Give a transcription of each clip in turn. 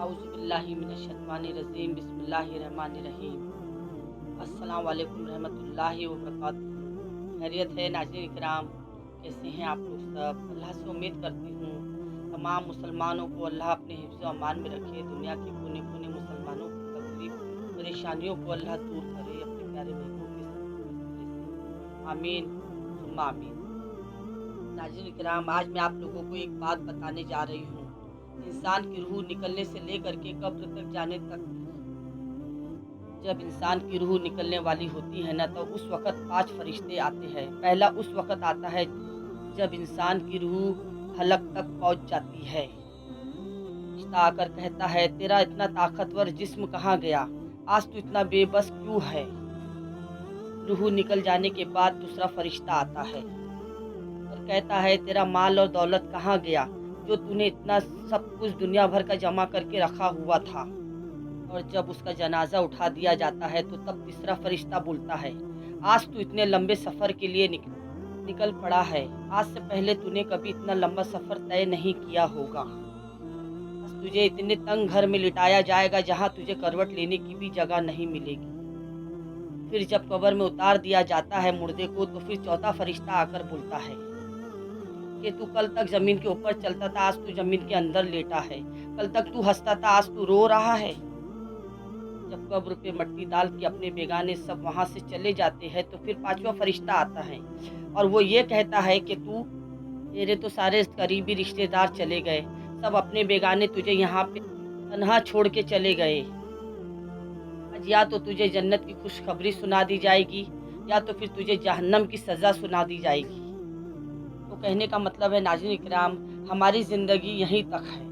औज़ुबिल्लाहि मिनश्शैतानिर्रजीम बिस्मिल्लाहिर्रहमानिर्रहीम। अस्सलाम वालेकुम रहमतुल्लाहि व बरकातुहू। खैरियत है नाज़रीन इकराम, कैसे हैं आप लोग सब? अल्लाह से उम्मीद करती हूँ तमाम मुसलमानों को अल्लाह अपने हिफ्ज़ अमान में रखे। दुनिया के कोने कोने मुसलमानों की तकलीफ परेशानियों को अल्लाह दूर करे अपने प्यारे महबूब के सदक़े वसीले से। आमीन सुम्मा आमीन। नाज़रीन इकराम, आज मैं आप लोगों को एक बात बताने जा रही हूँ। इंसान की रूह निकलने से लेकर के कब्र तक जाने तक, जब इंसान की रूह निकलने वाली होती है ना, तो उस वक़्त 5 फरिश्ते आते हैं। पहला उस वक़्त आता है जब इंसान की रूह हलक तक पहुँच जाती है। फरिश्ता आकर कहता है, तेरा इतना ताकतवर जिस्म कहाँ गया? आज तू इतना बेबस क्यों है? रूह निकल जाने के बाद दूसरा फरिश्ता आता है और कहता है, तेरा माल और दौलत कहाँ गया, जो तूने इतना सब कुछ दुनिया भर का जमा करके रखा हुआ था। और जब उसका जनाजा उठा दिया जाता है तो तब तीसरा फरिश्ता बोलता है, आज तू इतने लंबे सफ़र के लिए निकल पड़ा है। आज से पहले तूने कभी इतना लंबा सफ़र तय नहीं किया होगा। आज तुझे इतने तंग घर में लिटाया जाएगा जहाँ तुझे करवट लेने की भी जगह नहीं मिलेगी। फिर जब कब्र में उतार दिया जाता है मुर्दे को, तो फिर चौथा फरिश्ता आकर बोलता है कि तू कल तक ज़मीन के ऊपर चलता था, आज तू ज़मीन के अंदर लेटा है। कल तक तू हंसता था, आज तू रो रहा है। जब कब्र पे मट्टी डाल के अपने बेगाने सब वहाँ से चले जाते हैं, तो फिर पांचवा फरिश्ता आता है और वो ये कहता है कि तेरे तो सारे करीबी रिश्तेदार चले गए, सब अपने बेगाने तुझे यहाँ पे तन्हा छोड़ के चले गए। आज या तो तुझे जन्नत की खुशखबरी सुना दी जाएगी या तो फिर तुझे जहन्नम की सज़ा सुना दी जाएगी। तो कहने का मतलब है नाज़रीन इकराम, हमारी ज़िंदगी यहीं तक है।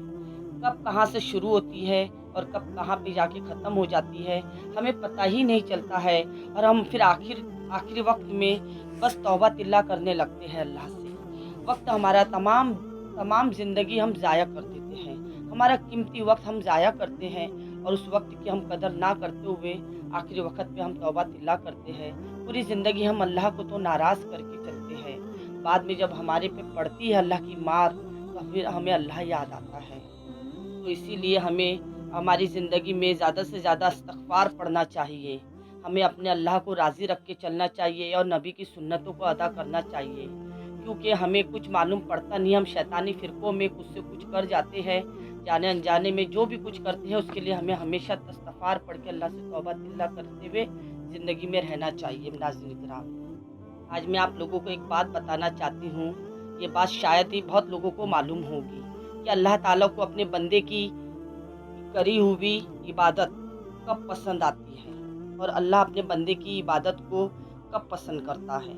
कब कहाँ से शुरू होती है और कब कहाँ पे जाके ख़त्म हो जाती है, हमें पता ही नहीं चलता है। और हम फिर आखिरी वक्त में बस तौबा तिल्ला करने लगते हैं अल्लाह से। वक्त हमारा तमाम ज़िंदगी हम ज़ाया कर देते हैं। हमारा कीमती वक्त हम ज़ाया करते हैं और उस वक्त की हम कदर ना करते हुए आखिरी वक्त पे हम तौबा तिल्ला करते हैं। पूरी ज़िंदगी हम अल्लाह को तो नाराज़ करके चलते हैं। बाद में जब हमारे पे पड़ती है अल्लाह की मार, तो फिर हमें अल्लाह याद आता है। तो इसीलिए हमें हमारी ज़िंदगी में ज़्यादा से ज़्यादा इस्तिग़फ़ार पढ़ना चाहिए। हमें अपने अल्लाह को राज़ी रख के चलना चाहिए और नबी की सुन्नतों को अदा करना चाहिए, क्योंकि हमें कुछ मालूम पड़ता नहीं। हम शैतानी फ़िरक़ों में कुछ से कुछ कर जाते हैं, जाने अनजाने में जो भी कुछ करते हैं उसके लिए हमें हमेशा इस्तिग़फ़ार पढ़ के अल्लाह से तौबा तिल्ला करते हुए ज़िंदगी में रहना चाहिए। नाज़रीन इकराम, आज मैं आप लोगों को एक बात बताना चाहती हूँ। ये बात शायद ही बहुत लोगों को मालूम होगी कि अल्लाह ताला को अपने बंदे की करी हुई इबादत कब पसंद आती है और अल्लाह अपने बंदे की इबादत को कब पसंद करता है।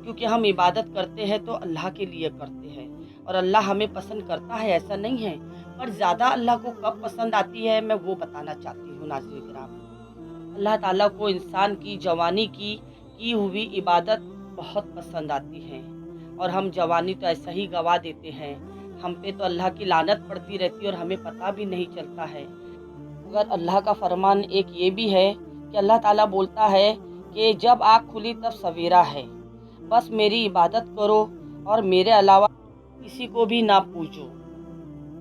क्योंकि हम इबादत करते हैं तो अल्लाह के लिए करते हैं और अल्लाह हमें पसंद करता है, ऐसा नहीं है। पर ज़्यादा अल्लाह को कब पसंद आती है, मैं वो बताना चाहती हूँ नाज़रीन किराम। अल्लाह ताला को इंसान की जवानी की हुई इबादत बहुत पसंद आती है और हम जवानी तो ऐसा ही गवा देते हैं। हम पे तो अल्लाह की लानत पड़ती रहती है और हमें पता भी नहीं चलता है। अगर अल्लाह का फरमान एक ये भी है कि अल्लाह ताला बोलता है कि जब आँख खुली तब सवेरा है, बस मेरी इबादत करो और मेरे अलावा किसी को भी ना पूछो।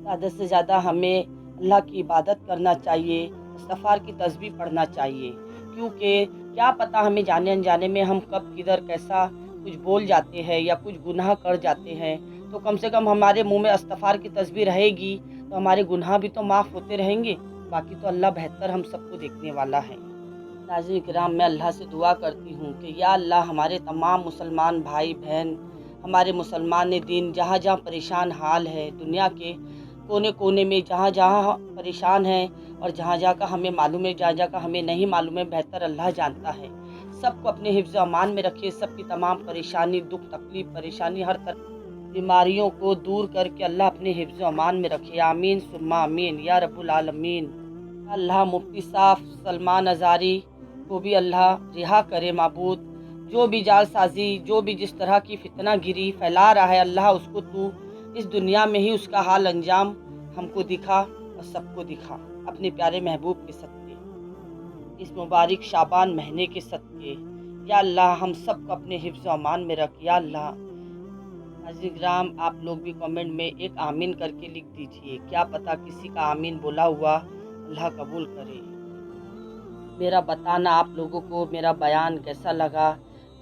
ज़्यादा से ज़्यादा हमें अल्लाह की इबादत करना चाहिए, इस्तिग़फ़ार की तस्बीह पढ़ना चाहिए, क्योंकि क्या पता हमें जाने अनजाने में हम कब किधर कैसा कुछ बोल जाते हैं या कुछ गुनाह कर जाते हैं। तो कम से कम हमारे मुंह में इस्तिग़फ़ार की तस्बीह रहेगी तो हमारे गुनाह भी तो माफ़ होते रहेंगे। बाकी तो अल्लाह बेहतर हम सबको देखने वाला है। नाज़रीन किराम, मैं अल्लाह से दुआ करती हूँ कि या अल्लाह हमारे तमाम मुसलमान भाई बहन, हमारे मुसलमान दीन जहाँ जहाँ परेशान हाल है, दुनिया के कोने कोने में जहाँ जहाँ परेशान हैं और जहाँ जहाँ का हमें मालूम है, जहाँ जहाँ का हमें नहीं मालूम है, बेहतर अल्लाह जानता है। सबको अपने हिफ्ज़ अमान में रखिए। सबकी तमाम परेशानी, दुख तकलीफ़, परेशानी, हर तरह बीमारियों को दूर करके अल्लाह अपने हिफ्ज़ अमान में रखे। आमीन सुम्मा आमीन या रब्बुल आलमीन। अल्लाह मुफ्ती साहब सलमान अज़ारी को भी अल्लाह रिहा करे माबूद। जो भी जालसाज़ी, जो भी जिस तरह की फितना गिरी फैला रहा है, अल्लाह उसको तू इस दुनिया में ही उसका हाल अंजाम हमको दिखा और सबको दिखा अपने प्यारे महबूब के सदक़े, इस मुबारक शाबान महीने के सदक़े। या अल्लाह हम सबको अपने हिफ्ज़ अमान में रख। या अल्लाह नाज़रीन किराम, आप लोग भी कमेंट में एक आमीन करके लिख दीजिए। क्या पता किसी का आमीन बोला हुआ अल्लाह कबूल करे। मेरा बताना आप लोगों को मेरा बयान कैसा लगा,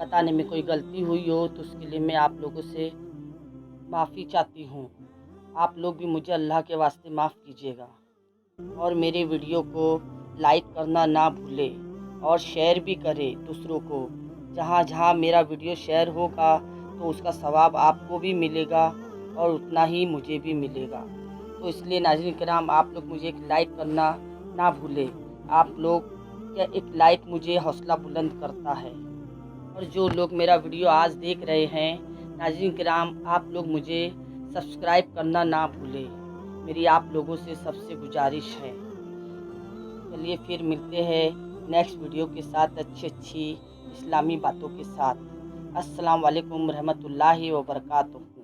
पता नहीं में कोई गलती हुई हो तो उसके लिए मैं आप लोगों से माफ़ी चाहती हूँ। आप लोग भी मुझे अल्लाह के वास्ते माफ़ कीजिएगा और मेरे वीडियो को लाइक करना ना भूलें और शेयर भी करें दूसरों को। जहाँ जहाँ मेरा वीडियो शेयर होगा तो उसका सवाब आपको भी मिलेगा और उतना ही मुझे भी मिलेगा। तो इसलिए नाज़रीन किराम, आप लोग मुझे एक लाइक करना ना भूलें। आप लोग क्या, एक लाइक मुझे हौसला बुलंद करता है। और जो लोग मेरा वीडियो आज देख रहे हैं नाज़रीन किराम, आप लोग मुझे सब्सक्राइब करना ना भूलें। मेरी आप लोगों से सबसे गुजारिश है। चलिए फिर मिलते हैं नेक्स्ट वीडियो के साथ, अच्छी इस्लामी बातों के साथ। अस्सलाम वालेकुम रहमतुल्लाहि व बरकातुहू।